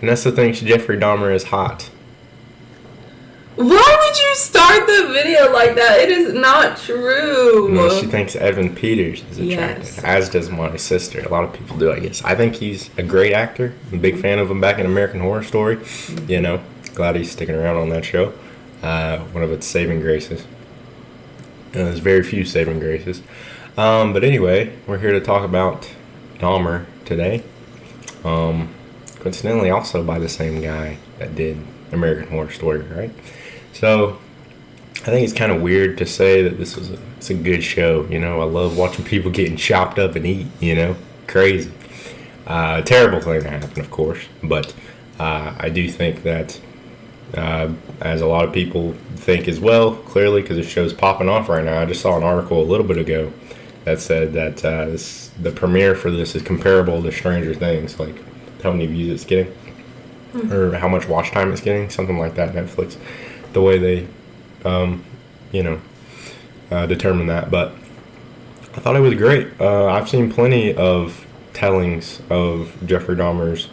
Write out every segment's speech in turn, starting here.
Vanessa thinks Jeffrey Dahmer is hot. Why would you start the video like that? It is not true. No, she thinks Evan Peters is attractive, Yes. as does my sister. A lot of people do, I guess. I think he's a great actor. I'm a big fan of him back in American Horror Story. You know, glad he's sticking around on that show. One of its saving graces. There's very few saving graces. But anyway, we're here to talk about Dahmer today. Coincidentally, also by the same guy that did American Horror Story, right? So, I think it's kind of weird to say that it's a good show. You know, I love watching people getting chopped up and eat. You know, crazy. Terrible thing to happen, of course. But I do think that, as a lot of people think as well, clearly, because the show's popping off right now. I just saw an article a little bit ago that said that the premiere for this is comparable to Stranger Things, like how many views it's getting, or how much watch time it's getting, something like that. Netflix, the way they, determine that. But I thought it was great. I've seen plenty of tellings of Jeffrey Dahmer's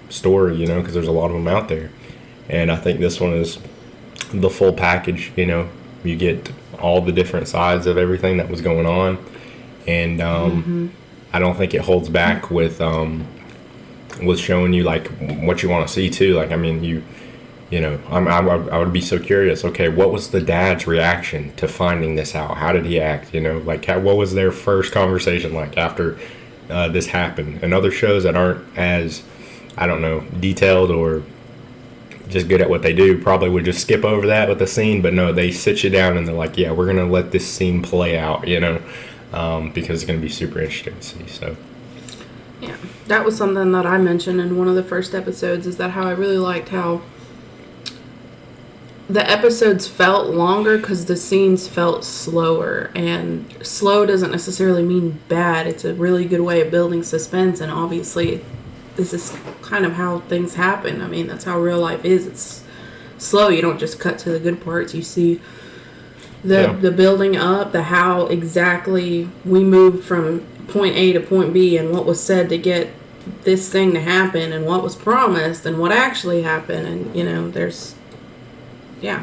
story, you know, because there's a lot of them out there, and I think this one is the full package. You know, you get all the different sides of everything that was going on, and I don't think it holds back with showing you like what you want to see too. Like, I mean, you know, I would be so curious. Okay, what was the dad's reaction to finding this out? How did he act? You know, like what was their first conversation like after this happened? And other shows that aren't as, I don't know, detailed or just good at what they do probably would just skip over that with the scene. But no, they sit you down and they're like, yeah, we're gonna let this scene play out. You know, because it's gonna be super interesting to see. So. Yeah, that was something that I mentioned in one of the first episodes, is that how I really liked how the episodes felt longer because the scenes felt slower. And slow doesn't necessarily mean bad. It's a really good way of building suspense, and obviously this is kind of how things happen. I mean, that's how real life is. It's slow. You don't just cut to the good parts. You see the building up, the how exactly we moved from point A to point B, and what was said to get this thing to happen, and what was promised, and what actually happened. And, you know,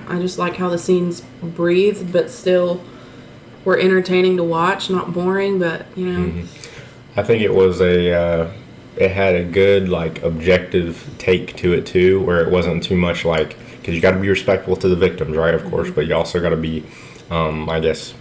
I just like how the scenes breathe, but still were entertaining to watch, not boring, but, you know. I think it was it had a good, like, objective take to it, too, where it wasn't too much, like, because you got to be respectful to the victims, right, of course, but you also got to be, I guess,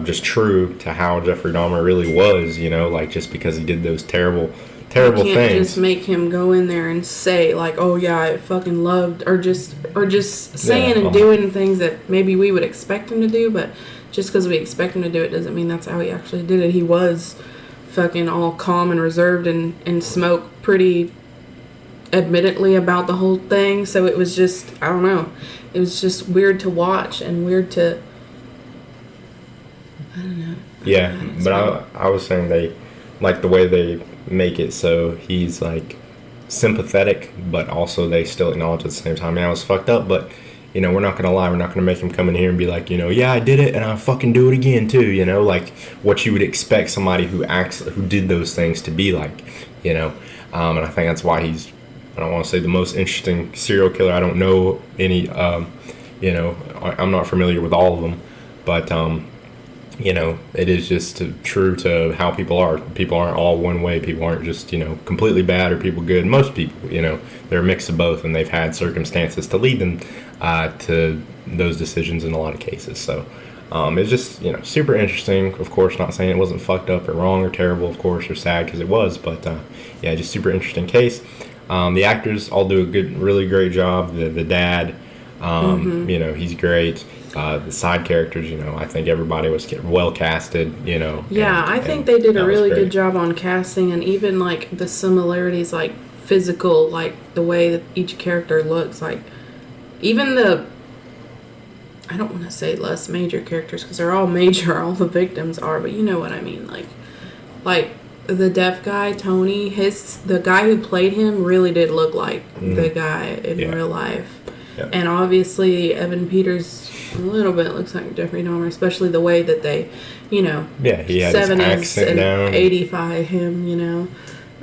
just true to how Jeffrey Dahmer really was, you know, like, just because he did those terrible things. You can't just make him go in there and say, like, oh, yeah, I fucking loved, or just saying and doing things that maybe we would expect him to do, but just because we expect him to do it doesn't mean that's how he actually did it. He was fucking all calm and reserved and spoke pretty admittedly about the whole thing, so it was just, I don't know, it was just weird to watch and weird to, I don't know. Yeah, but I was saying they, like the way they make it so he's like sympathetic, but also they still acknowledge at the same time, man, I was fucked up, but, you know, we're not going to lie, we're not going to make him come in here and be like, you know, yeah, I did it and I'll fucking do it again too, you know, like what you would expect somebody who did those things to be like, you know, and I think that's why he's, I don't want to say the most interesting serial killer. I don't know any, you know, I'm not familiar with all of them, but, you know, it is just true to how people are. People aren't all one way. People aren't just, you know, completely bad or people good. Most people, you know, they're a mix of both, and they've had circumstances to lead them to those decisions in a lot of cases. So it's just, you know, super interesting. Of course, not saying it wasn't fucked up or wrong or terrible, of course, or sad, because it was. But, yeah, just super interesting case. The actors all do a really great job. The dad, you know, he's great. The side characters, you know, I think everybody was well casted, you know. Yeah, I think they did a really good job on casting, and even, like, the similarities, like, physical, like, the way that each character looks, like, even I don't want to say less major characters, because they're all major, all the victims are, but you know what I mean, like, the deaf guy, Tony, the guy who played him really did look like the guy in real life. Yeah. And obviously, Evan Peters a little bit looks like Jeffrey Dahmer, especially the way that they, you know, he had 70s his accent and down. 85 him, you know.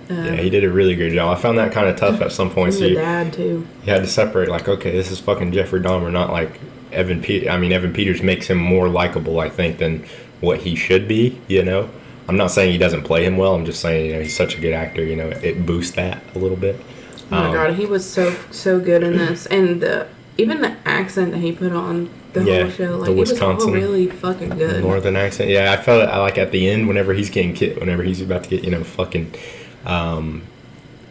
Yeah, he did a really great job. I found that kind of tough at some points. The dad too. You had to separate, like, okay, this is fucking Jeffrey Dahmer, not like Evan Evan Peters makes him more likable, I think, than what he should be, you know? I'm not saying he doesn't play him well. I'm just saying, you know, he's such a good actor, you know, it boosts that a little bit. Oh my god, he was so good in this. And even the accent that he put on the whole show, like, the it Wisconsin, was all really fucking good. Northern accent. Yeah, I felt it, like, at the end, whenever he's about to get, you know, fucking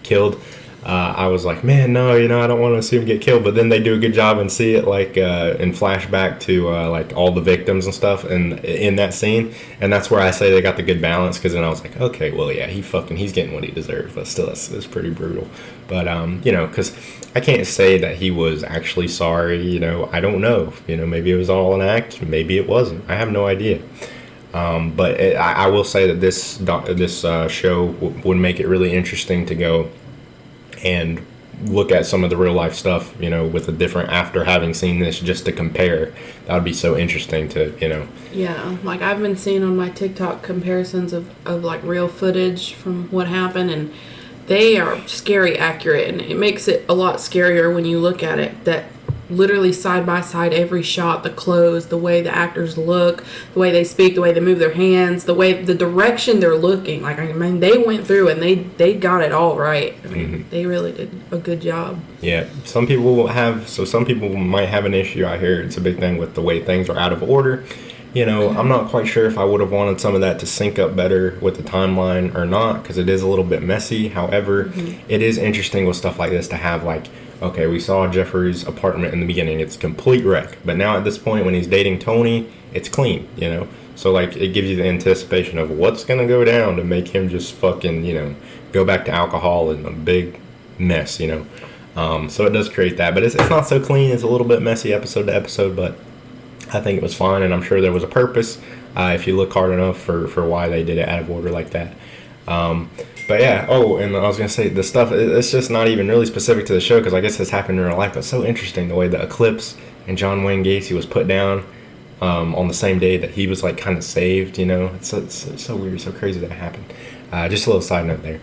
killed, I was like, man, no, you know, I don't want to see him get killed. But then they do a good job and see it, like, in flashback to, like, all the victims and stuff and in that scene. And that's where I say they got the good balance, because then I was like, okay, well, yeah, he's getting what he deserves. But still, it's pretty brutal. But, you know, because I can't say that he was actually sorry, you know. I don't know. You know, maybe it was all an act. Maybe it wasn't. I have no idea. But I will say that this show would make it really interesting to go and look at some of the real life stuff, you know, with a different, after having seen this, just to compare. That would be so interesting to, you know. Yeah, like I've been seeing on my TikTok comparisons of like real footage from what happened, and they are scary accurate, and it makes it a lot scarier when you look at it, that literally side by side, every shot, the clothes, the way the actors look, the way they speak, the way they move their hands, the direction they're looking. Like, I mean, they went through and they got it all right. I mean, they really did a good job. Yeah, some people might have an issue out here. It's a big thing with the way things are out of order. You know, I'm not quite sure if I would have wanted some of that to sync up better with the timeline or not, because it is a little bit messy. However, it is interesting with stuff like this to have, like, okay, we saw Jeffrey's apartment in the beginning. It's a complete wreck. But now at this point, when he's dating Tony, it's clean, you know? So, like, it gives you the anticipation of what's going to go down to make him just fucking, you know, go back to alcohol and a big mess, you know? So it does create that. But it's not so clean. It's a little bit messy episode to episode, but I think it was fine, and I'm sure there was a purpose if you look hard enough for why they did it out of order like that. But yeah, and I was going to say, the stuff, it's just not even really specific to the show, because I guess this happened in real life, but it's so interesting the way the eclipse and John Wayne Gacy was put down on the same day that he was, like, kind of saved, you know? It's so weird, so crazy that happened. Just a little side note there.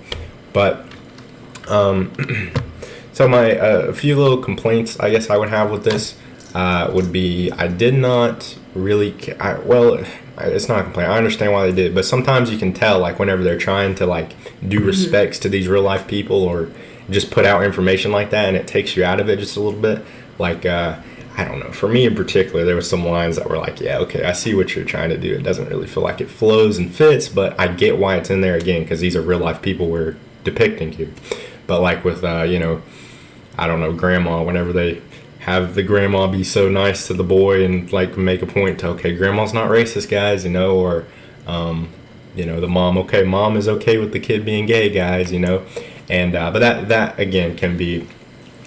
But, so my, a few little complaints I guess I would have with this would be, I did not really, it's not a complaint. I understand why they did it, but sometimes you can tell, like, whenever they're trying to, like, do respects to these real life people, or just put out information like that, and it takes you out of it just a little bit. Like, I don't know. For me in particular, there were some lines that were like, yeah, okay, I see what you're trying to do. It doesn't really feel like it flows and fits, but I get why it's in there again, because these are real life people we're depicting here. But, like, with, you know, I don't know, grandma, whenever they have the grandma be so nice to the boy and, like, make a point to, okay, grandma's not racist, guys, you know, or, you know, the mom, okay, mom is okay with the kid being gay, guys, you know, and, but that again can be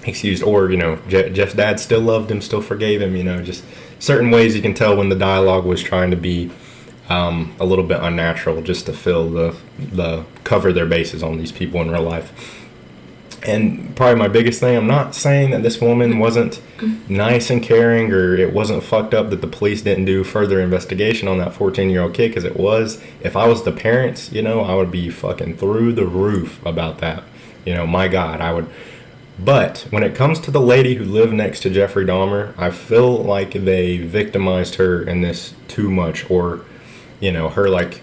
excused, or, you know, Jeff's dad still loved him, still forgave him, you know, just certain ways you can tell when the dialogue was trying to be a little bit unnatural, just to fill the cover their bases on these people in real life. And probably my biggest thing, I'm not saying that this woman wasn't nice and caring, or it wasn't fucked up that the police didn't do further investigation on that 14-year-old kid, because it was. If I was the parents, you know, I would be fucking through the roof about that. You know, my God, I would. But when it comes to the lady who lived next to Jeffrey Dahmer, I feel like they victimized her in this too much, or, you know, her, like,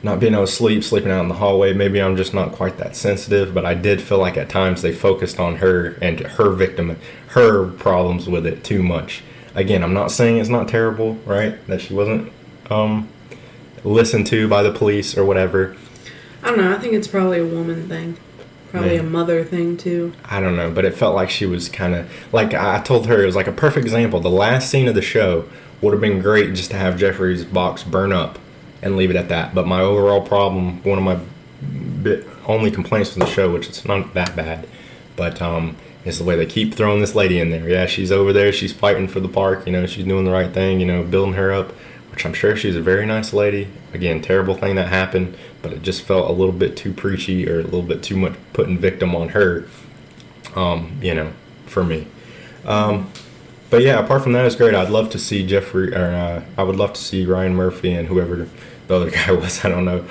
not being able to sleeping out in the hallway. Maybe I'm just not quite that sensitive, but I did feel like at times they focused on her and her problems with it too much. Again, I'm not saying it's not terrible, right? That she wasn't listened to by the police or whatever. I don't know. I think it's probably a woman thing. Probably a mother thing, too. I don't know, but it felt like she was kind of, like, I told her, it was like a perfect example. The last scene of the show would have been great just to have Jeffrey's box burn up and leave it at that. But my overall problem, one of my only complaints with the show, which it's not that bad, but is the way they keep throwing this lady in there. Yeah, she's over there, she's fighting for the park, you know, she's doing the right thing, you know, building her up, which I'm sure she's a very nice lady. Again, terrible thing that happened, but it just felt a little bit too preachy, or a little bit too much putting victim on her, you know, for me. But yeah, apart from that, it's great. I'd love to see Jeffrey, or I would love to see Ryan Murphy and whoever the other guy was, I don't know,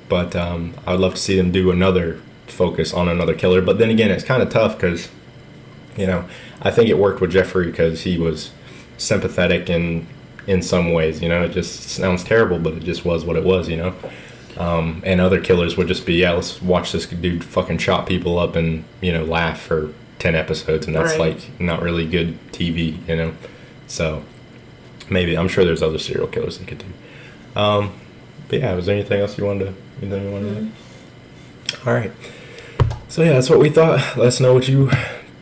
But I would love to see them do another focus on another killer. But then again, it's kind of tough because, I think it worked with Jeffrey because he was sympathetic in some ways. It just sounds terrible, but it just was what it was. And other killers would just be, yeah, let's watch this dude fucking chop people up and laugh for 10 episodes, and that's Right. like not really good TV. So maybe I'm sure there's other serial killers they could do. But yeah, was there anything else you wanted to? All right. So yeah, that's what we thought. Let us know what you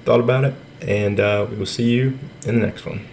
thought about it, and we will see you in the next one.